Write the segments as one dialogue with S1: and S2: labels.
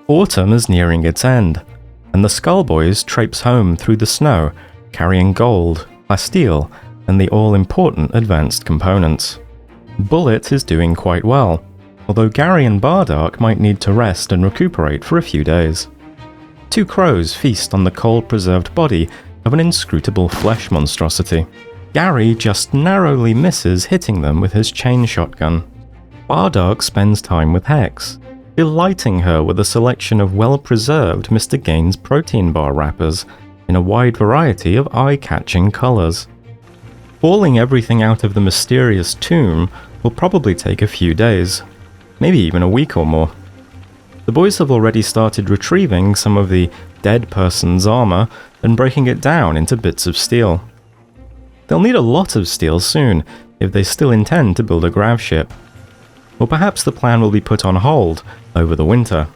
S1: Autumn is nearing its end, and the SKULLBOYS traipse home through the snow, carrying gold, plasteel, and the all-important advanced components. Bullet is doing quite well, although Gary and Bardark might need to rest and recuperate for a few days. Two crows feast on the cold-preserved body of an inscrutable flesh monstrosity. Gary just narrowly misses hitting them with his chain shotgun. Bardark spends time with Hex, delighting her with a selection of well-preserved Mr. Gaines protein bar wrappers in a wide variety of eye-catching colours. Hauling everything out of the mysterious tomb will probably take a few days, maybe even a week or more. The boys have already started retrieving some of the dead person's armour and breaking it down into bits of steel. They'll need a lot of steel soon if they still intend to build a gravship. Or perhaps the plan will be put on hold over the winter.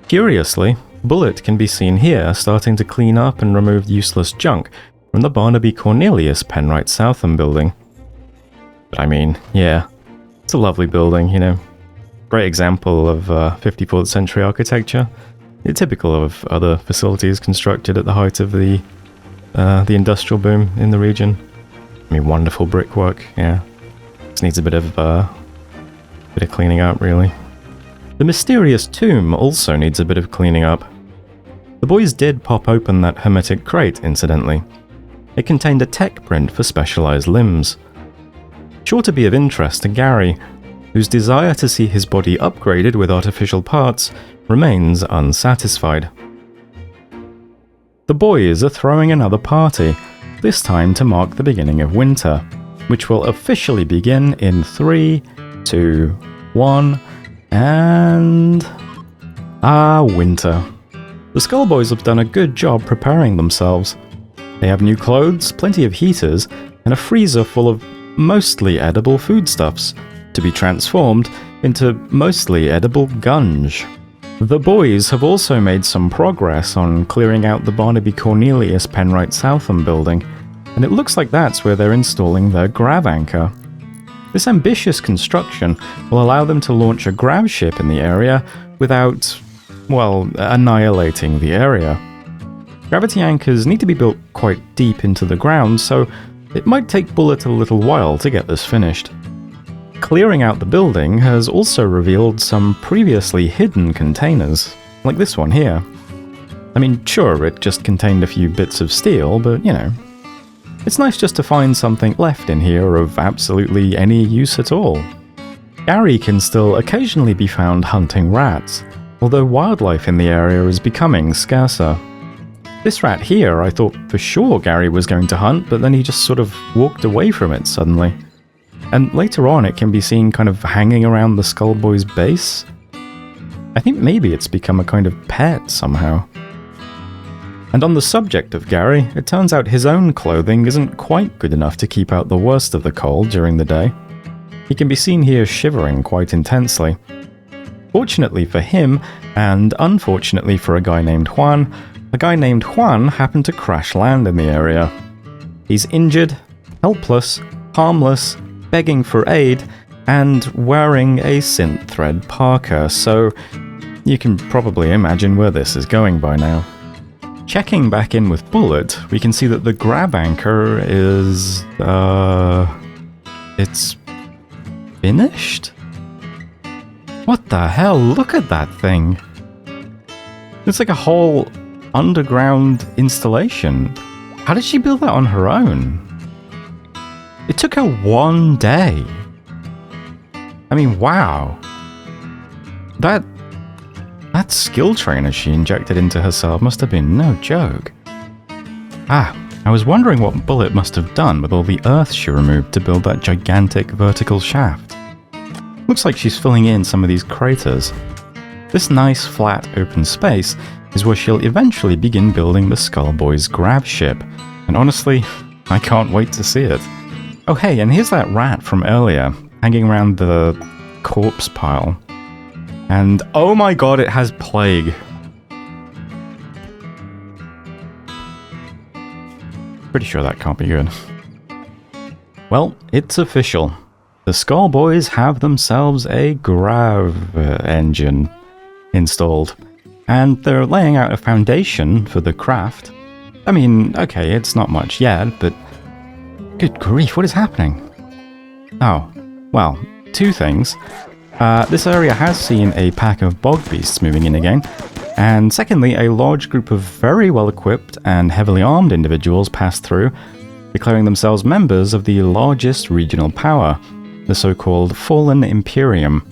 S1: Curiously, Bullet can be seen here starting to clean up and remove useless junk from the Barnaby-Cornelius Penwright-Southam building. But I mean, yeah, it's a lovely building, you know. Great example of 54th century architecture. Typical of other facilities constructed at the height of the industrial boom in the region. I mean, wonderful brickwork, yeah. Just needs a bit of cleaning up, really. The mysterious tomb also needs a bit of cleaning up. The boys did pop open that hermetic crate, incidentally. It contained a tech print for specialized limbs. Sure to be of interest to Gary, whose desire to see his body upgraded with artificial parts remains unsatisfied. The boys are throwing another party, this time to mark the beginning of winter, which will officially begin in 3, 2, 1, and... winter. The SKULLBOYS have done a good job preparing themselves. They have new clothes, plenty of heaters, and a freezer full of mostly edible foodstuffs, to be transformed into mostly edible gunge. The boys have also made some progress on clearing out the Barnaby-Cornelius Penwright-Southam building, and it looks like that's where they're installing their grav-anchor. This ambitious construction will allow them to launch a gravship in the area without, well, annihilating the area. Gravity anchors need to be built quite deep into the ground, so it might take Bullet a little while to get this finished. Clearing out the building has also revealed some previously hidden containers, like this one here. I mean, sure, it just contained a few bits of steel, but, you know, it's nice just to find something left in here of absolutely any use at all. Gary can still occasionally be found hunting rats, although wildlife in the area is becoming scarcer. This rat here, I thought for sure Gary was going to hunt, but then he just sort of walked away from it suddenly. And later on it can be seen kind of hanging around the SKULLBOYS base. I think maybe it's become a kind of pet somehow. And on the subject of Gary, it turns out his own clothing isn't quite good enough to keep out the worst of the cold during the day. He can be seen here shivering quite intensely. Fortunately for him, and unfortunately for a guy named Juan happened to crash land in the area. He's injured, helpless, harmless, begging for aid, and wearing a synth thread parka, so you can probably imagine where this is going by now. Checking back in with Bullet, we can see that the grav-anchor is... it's... finished? What the hell? Look at that thing! It's like a whole underground installation. How did she build that on her own? It took her 1 day. I mean, wow. That skill trainer she injected into herself must have been no joke. I was wondering what Bullet must have done with all the earth she removed to build that gigantic vertical shaft. Looks like she's filling in some of these craters. This nice, flat, open space is where she'll eventually begin building the SKULLBOYS gravship, and honestly, I can't wait to see it. Oh hey, and here's that rat from earlier, hanging around the corpse pile. And oh my god, it has plague. Pretty sure that can't be good. Well, it's official. the SKULLBOYS have themselves a grav engine installed, and they're laying out a foundation for the craft. I mean, okay, it's not much yet, but good grief, what is happening? Oh, well, two things. This area has seen a pack of bog beasts moving in again, and secondly, a large group of very well-equipped and heavily armed individuals passed through, declaring themselves members of the largest regional power, the so-called Fallen Imperium.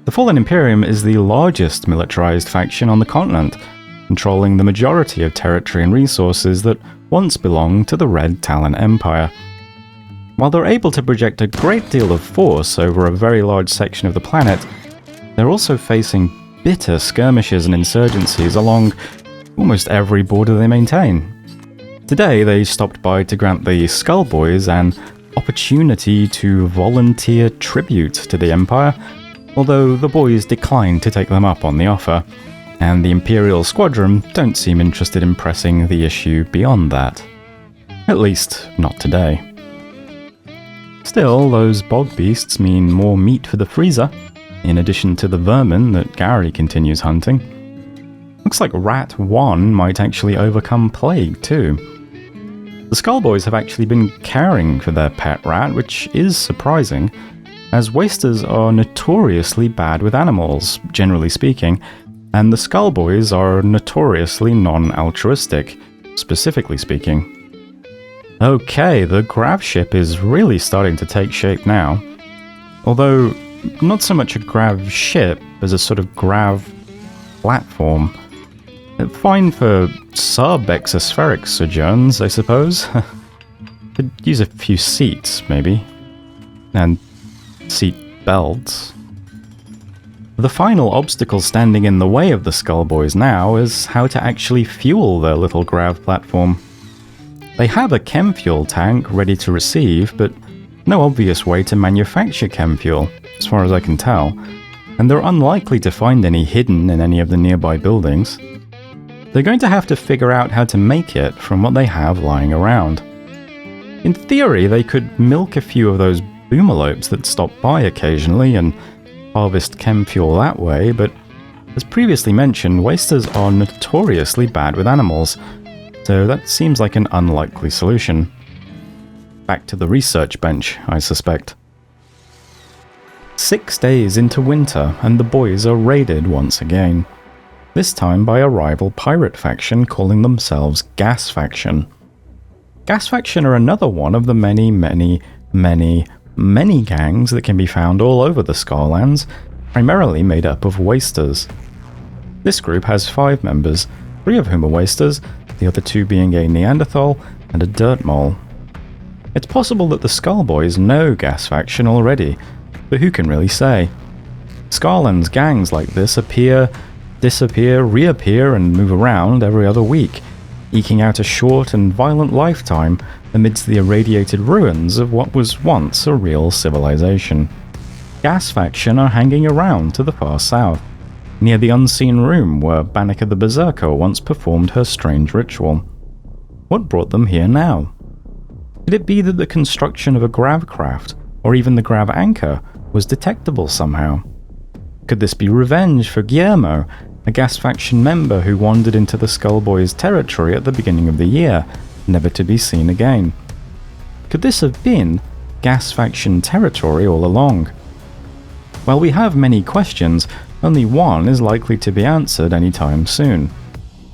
S1: The Fallen Imperium is the largest militarized faction on the continent, controlling the majority of territory and resources that once belonged to the Red Talon Empire. While they're able to project a great deal of force over a very large section of the planet, they're also facing bitter skirmishes and insurgencies along almost every border they maintain. Today, they stopped by to grant the SKULLBOYS an opportunity to volunteer tribute to the Empire, although the boys declined to take them up on the offer, and the Imperial Squadron don't seem interested in pressing the issue beyond that. At least, not today. Still, those bog beasts mean more meat for the freezer, in addition to the vermin that Gary continues hunting. Looks like Rat 1 might actually overcome Plague too. The SKULLBOYS have actually been caring for their pet rat, which is surprising, as wasters are notoriously bad with animals, generally speaking, and the SKULLBOYS are notoriously non-altruistic, specifically speaking. Okay, the gravship is really starting to take shape now. Although, not so much a grav-ship as a sort of grav platform. Fine for sub-exospheric sojourns, I suppose. Could use a few seats, maybe. And seat belts. The final obstacle standing in the way of the SKULLBOYS now is how to actually fuel their little grav platform. They have a chem fuel tank ready to receive, but no obvious way to manufacture chem fuel, as far as I can tell, and they're unlikely to find any hidden in any of the nearby buildings. They're going to have to figure out how to make it from what they have lying around. In theory, they could milk a few of those boomalopes that stop by occasionally and harvest chem fuel that way, but as previously mentioned, wasters are notoriously bad with animals, so that seems like an unlikely solution. Back to the research bench, I suspect. 6 days into winter, and the boys are raided once again. This time by a rival pirate faction calling themselves Gas Faction. Gas Faction are another one of the many gangs that can be found all over the Scarlands, primarily made up of wasters. This group has 5 members, 3 of whom are wasters, the other 2 being a Neanderthal and a dirt mole. It's possible that the SKULLBOYS know Gas Faction already, but who can really say? Scarlands gangs like this appear, disappear, reappear, and move around every other week, eking out a short and violent lifetime amidst the irradiated ruins of what was once a real civilization. Gas Faction are hanging around to the far south, near the unseen room where Banneker the Berserker once performed her strange ritual. What brought them here now? Could it be that the construction of a gravcraft, or even the grav-anchor, was detectable somehow? Could this be revenge for Guillermo, a Gas Faction member who wandered into the SKULLBOYS territory at the beginning of the year, never to be seen again? Could this have been Gas Faction territory all along? While we have many questions, only one is likely to be answered anytime soon.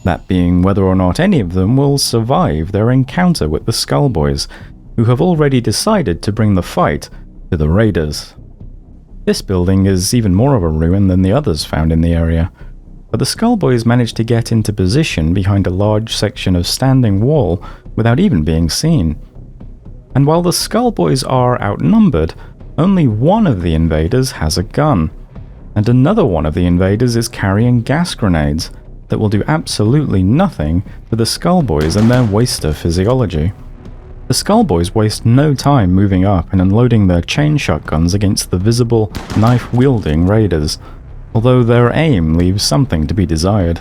S1: That being whether or not any of them will survive their encounter with the SKULLBOYS, who have already decided to bring the fight to the raiders. This building is even more of a ruin than the others found in the area, but the SKULLBOYS managed to get into position behind a large section of standing wall without even being seen. And while the SKULLBOYS are outnumbered, only one of the invaders has a gun, and another one of the invaders is carrying gas grenades that will do absolutely nothing for the SKULLBOYS and their waster physiology. The SKULLBOYS waste no time moving up and unloading their chain shotguns against the visible, knife-wielding raiders, although their aim leaves something to be desired.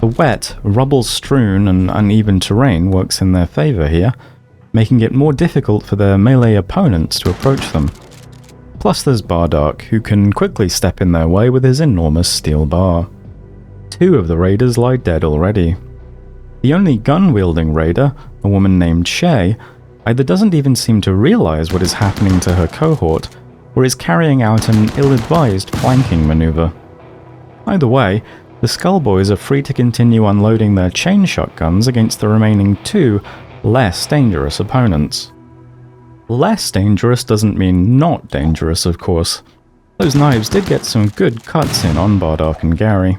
S1: The wet, rubble-strewn and uneven terrain works in their favour here, making it more difficult for their melee opponents to approach them. Plus there's Bardark, who can quickly step in their way with his enormous steel bar. 2 of the raiders lie dead already. The only gun-wielding raider, a woman named Shay, either doesn't even seem to realize what is happening to her cohort, or is carrying out an ill-advised flanking maneuver. Either way, the SKULLBOYS are free to continue unloading their chain shotguns against the remaining 2 less dangerous opponents. Less dangerous doesn't mean not dangerous, of course. Those knives did get some good cuts in on Bardark and Gary.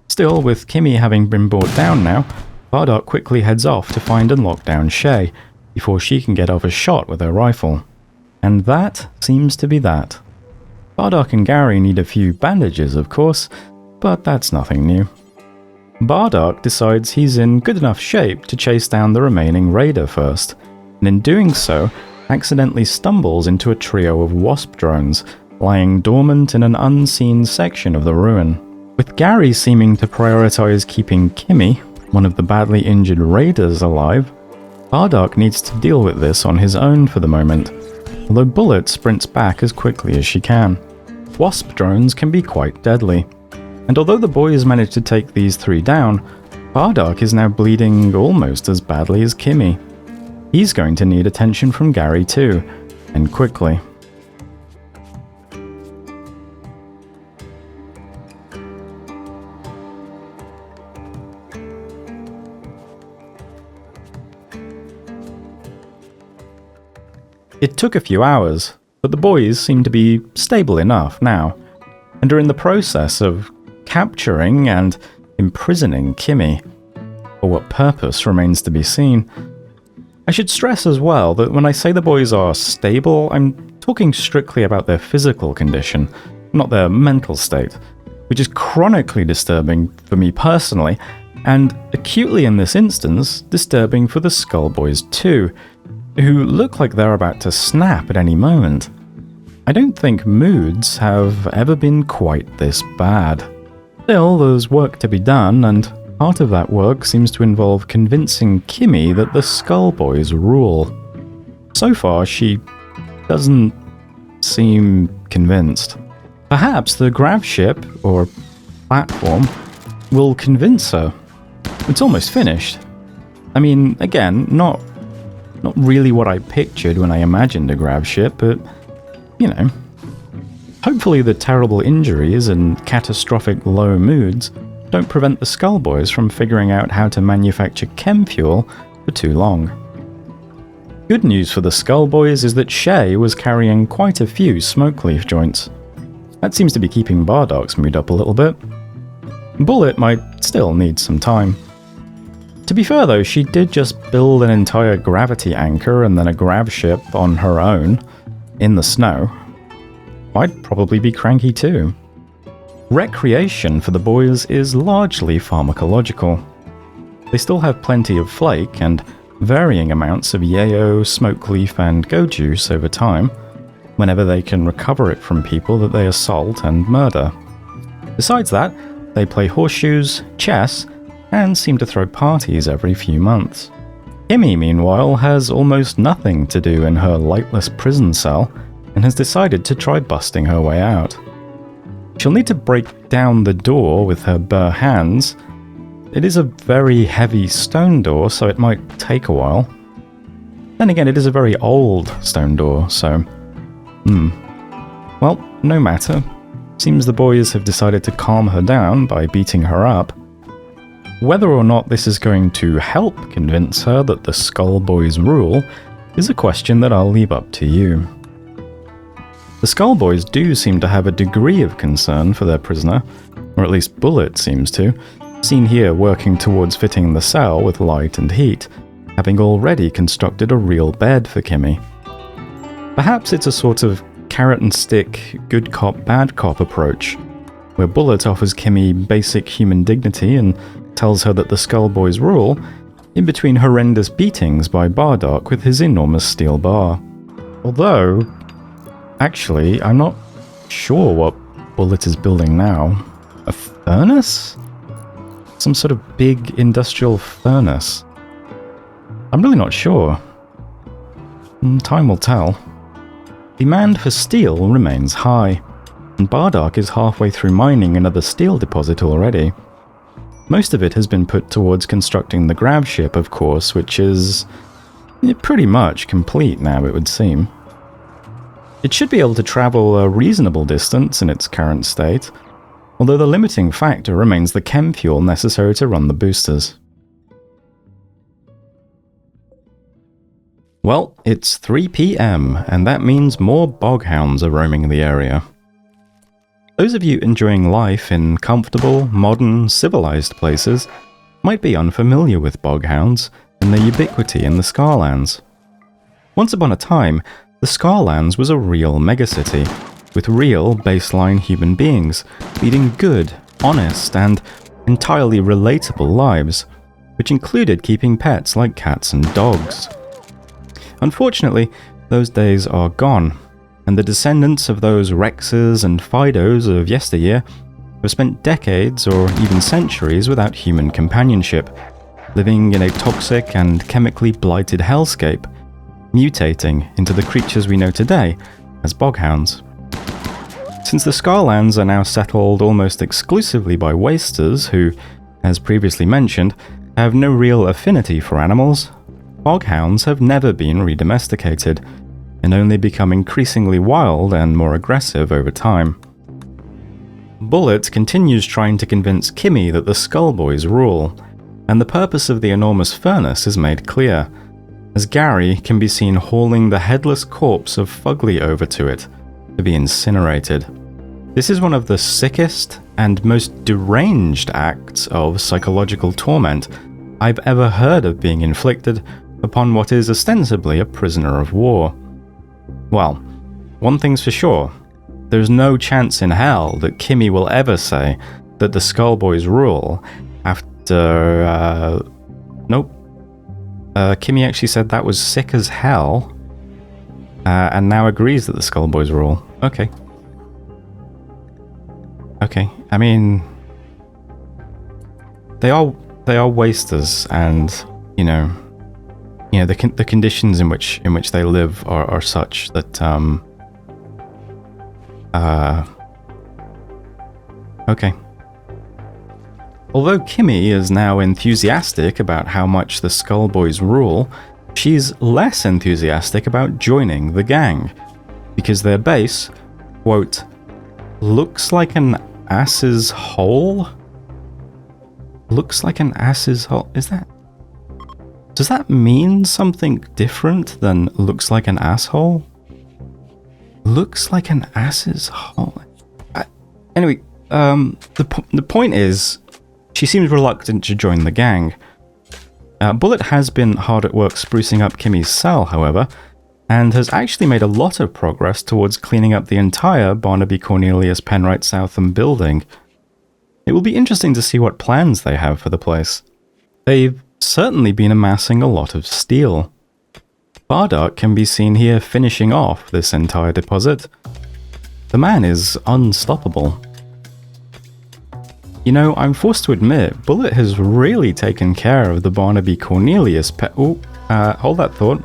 S1: Still, with Kimmy having been brought down now, Bardark quickly heads off to find and lock down Shay, before she can get off a shot with her rifle. And that seems to be that. Bardark and Gary need a few bandages, of course, but that's nothing new. Bardark decides he's in good enough shape to chase down the remaining raider first, and in doing so, accidentally stumbles into a trio of wasp drones, lying dormant in an unseen section of the ruin. With Gary seeming to prioritize keeping Kimmy, one of the badly injured raiders, alive, Bardark needs to deal with this on his own for the moment, although Bullet sprints back as quickly as she can. Wasp drones can be quite deadly, and although the boys managed to take these 3 down, Bardark is now bleeding almost as badly as Kimmy. He's going to need attention from Gary too, and quickly. It took a few hours, but the boys seem to be stable enough now, and are in the process of capturing and imprisoning Kimmy. For what purpose remains to be seen. I should stress as well that when I say the boys are stable, I'm talking strictly about their physical condition, not their mental state, which is chronically disturbing for me personally, and acutely in this instance, disturbing for the SKULLBOYS too, who look like they're about to snap at any moment. I don't think moods have ever been quite this bad. Still, there's work to be done, and part of that work seems to involve convincing Kimmy that the SKULLBOYS rule. So far, she doesn't seem convinced. Perhaps the gravship, or platform, will convince her. It's almost finished. I mean, again, not really what I pictured when I imagined a gravship, but, you know. Hopefully the terrible injuries and catastrophic low moods don't prevent the SKULLBOYS from figuring out how to manufacture chem fuel for too long. Good news for the SKULLBOYS is that Shay was carrying quite a few smoke leaf joints. That seems to be keeping Bardark's mood up a little bit. Bullet might still need some time. To be fair though, she did just build an entire gravity anchor and then a gravship on her own, in the snow. I'd probably be cranky too. Recreation for the boys is largely pharmacological. They still have plenty of flake and varying amounts of yayo, smoke leaf and go juice over time, whenever they can recover it from people that they assault and murder. Besides that, they play horseshoes, chess, and seem to throw parties every few months. Kimmy, meanwhile, has almost nothing to do in her lightless prison cell, and has decided to try busting her way out. She'll need to break down the door with her bare hands. It is a very heavy stone door, so it might take a while. Then again, it is a very old stone door, so... Well, no matter. Seems the boys have decided to calm her down by beating her up. Whether or not this is going to help convince her that the SKULLBOYS rule is a question that I'll leave up to you. The SKULLBOYS do seem to have a degree of concern for their prisoner, or at least Bullet seems to, seen here working towards fitting the cell with light and heat, having already constructed a real bed for Kimmy. Perhaps it's a sort of carrot and stick, good cop, bad cop approach, where Bullet offers Kimmy basic human dignity and tells her that the SKULLBOYS rule, in between horrendous beatings by Bardark with his enormous steel bar. Although, actually, I'm not sure what Bullet is building now. A furnace? Some sort of big industrial furnace. I'm really not sure. Time will tell. Demand for steel remains high, and Bardark is halfway through mining another steel deposit already. Most of it has been put towards constructing the gravship, of course, which is pretty much complete now, it would seem. It should be able to travel a reasonable distance in its current state, although the limiting factor remains the chem fuel necessary to run the boosters. Well, it's 3 PM, and that means more boghounds are roaming the area. Those of you enjoying life in comfortable, modern, civilized places might be unfamiliar with boghounds and their ubiquity in the Scarlands. Once upon a time, the Scarlands was a real megacity, with real baseline human beings leading good, honest, and entirely relatable lives, which included keeping pets like cats and dogs. Unfortunately, those days are gone, and the descendants of those Rexes and Fidos of yesteryear have spent decades or even centuries without human companionship, living in a toxic and chemically blighted hellscape, mutating into the creatures we know today as boghounds. Since the Scarlands are now settled almost exclusively by wasters who, as previously mentioned, have no real affinity for animals, boghounds have never been redomesticated, and only become increasingly wild and more aggressive over time. Bullet continues trying to convince Kimmy that the SKULLBOYS rule, and the purpose of the enormous furnace is made clear, as Gary can be seen hauling the headless corpse of Fugly over to it, to be incinerated. This is one of the sickest and most deranged acts of psychological torment I've ever heard of being inflicted upon what is ostensibly a prisoner of war. Well, one thing's for sure, there's no chance in hell that Kimmy will ever say that the SKULLBOYS rule after, nope. Kimmy actually said that was sick as hell, and now agrees that the SKULLBOYS rule. Okay. Okay, I mean, they are wasters, and the conditions in which they live are such that okay. Although Kimmy is now enthusiastic about how much the SKULLBOYS rule, she's less enthusiastic about joining the gang, because their base, quote, looks like an ass's hole? Looks like an ass's hole? Does that mean something different than looks like an asshole? Looks like an ass's hole. Anyway, the point is, she seems reluctant to join the gang. Bullet has been hard at work sprucing up Kimmy's cell, however, and has actually made a lot of progress towards cleaning up the entire Barnaby-Cornelius Penwright-Southam building. It will be interesting to see what plans they have for the place. They've certainly been amassing a lot of steel. Bardark can be seen here finishing off this entire deposit. The man is unstoppable. You know, I'm forced to admit, Bullet has really taken care of the Barnaby-Cornelius hold that thought.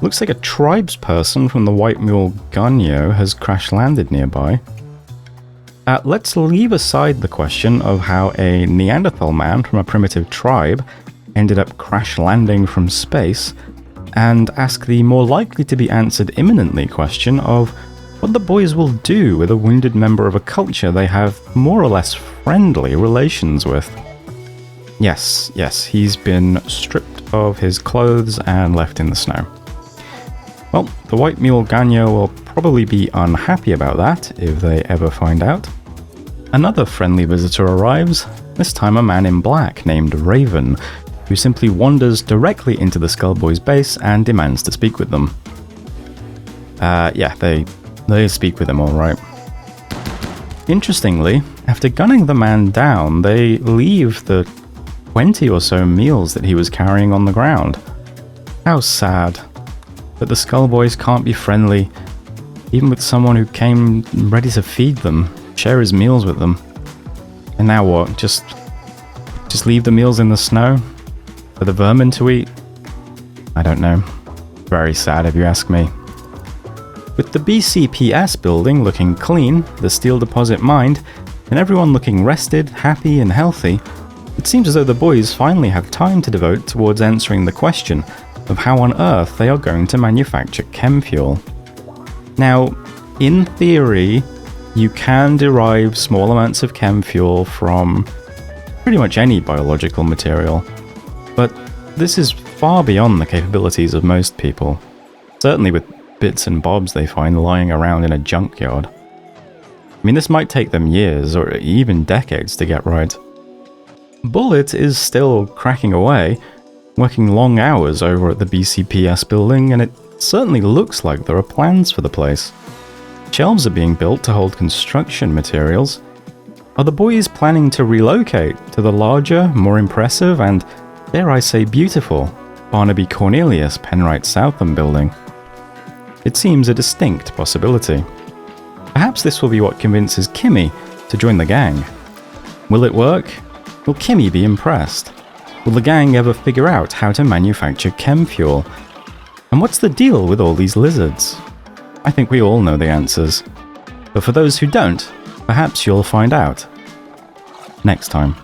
S1: Looks like a tribesperson from the White Mule Gunyo has crash-landed nearby. Let's leave aside the question of how a Neanderthal man from a primitive tribe ended up crash-landing from space, and ask the more likely to be answered imminently question of what the boys will do with a wounded member of a culture they have more or less friendly relations with. Yes, he's been stripped of his clothes and left in the snow. Well, the White Mule Ganyo will probably be unhappy about that if they ever find out. Another friendly visitor arrives, this time a man in black named Raven, who simply wanders directly into the SKULLBOYS base and demands to speak with them. They speak with him alright. Interestingly, after gunning the man down, they leave the 20 or so meals that he was carrying on the ground. How sad. But the SKULLBOYS can't be friendly, even with someone who came ready to feed them, share his meals with them. And now what? Just leave the meals in the snow? For the vermin to eat? I don't know. Very sad if you ask me. With the BCPS building looking clean, the steel deposit mined, and everyone looking rested, happy, and healthy, it seems as though the boys finally have time to devote towards answering the question of how on earth they are going to manufacture chem fuel. Now, in theory, you can derive small amounts of chem fuel from pretty much any biological material, but this is far beyond the capabilities of most people, certainly with bits and bobs they find lying around in a junkyard. I mean, this might take them years or even decades to get right. Bullet is still cracking away, working long hours over at the BCPS building, and it certainly looks like there are plans for the place. Shelves are being built to hold construction materials. Are the boys planning to relocate to the larger, more impressive, and, dare I say, beautiful Barnaby-Cornelius Penwright-Southam building? It seems a distinct possibility. Perhaps this will be what convinces Kimmy to join the gang. Will it work? Will Kimmy be impressed? Will the gang ever figure out how to manufacture chem fuel? And what's the deal with all these lizards? I think we all know the answers. But for those who don't, perhaps you'll find out next time.